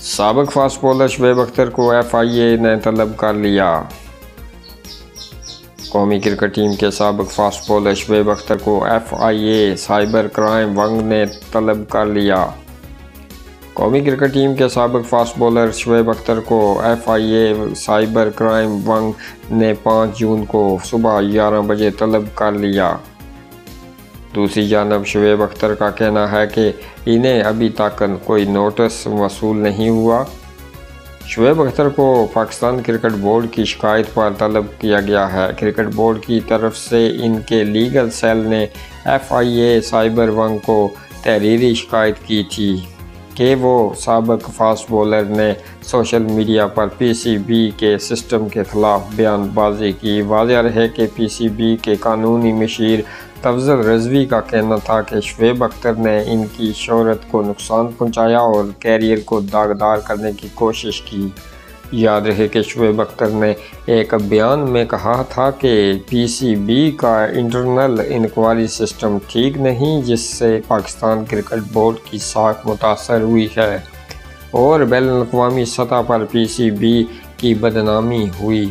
سابق fast bowler Shoaib Akhtar کو F آئی اے نے طلب کر لیا۔ قومی کرکٹ ٹیم کے سابق فاسٹ بولر شعیب اختر کو F I A cyber crime wing نے طلب کر لیا۔ قومی کرکٹ ٹیم کے سابق فاسٹ بولر شعیب اختر کو F I A cyber crime wing نے 5 جون کو صبح 11 بجے طلب کر لیا۔ دوسری جانب شعیب اختر کا کہنا ہے کہ انہیں ابھی تک کوئی نوٹس موصول نہیں ہوا۔ شعیب اختر کو پاکستان کرکٹ بورڈ کی شکایت پر طلب کیا گیا ہے۔ کرکٹ بورڈ کی طرف سے ان کے لیگل سیل نے F I A cyber wing کو تحریری شکایت کی تھی کہ وہ سابق فاسٹ بولر نے سوشل میڈیا پر پی سی بی کے سسٹم کے خلاف بیان بازی کی۔ واضح رہے کہ پی سی بی کے قانونی مشیر تفضل رضوی کا کہنا تھا کہ شعیب اختر نے ان کی شہرت کو نقصان پہنچایا اور کیریئر کو داغدار کرنے کی کوشش کی۔ یاد رہے کہ شعیب اختر نے ایک بیان میں کہا تھا کہ پی سی بی کا انٹرنل انکوائری سسٹم ٹھیک نہیں، جس سے پاکستان کرکٹ بورڈ کی ساکھ متاثر ہوئی ہے اور بین الاقوامی سطح پر پی سی بی کی بدنامی ہوئی۔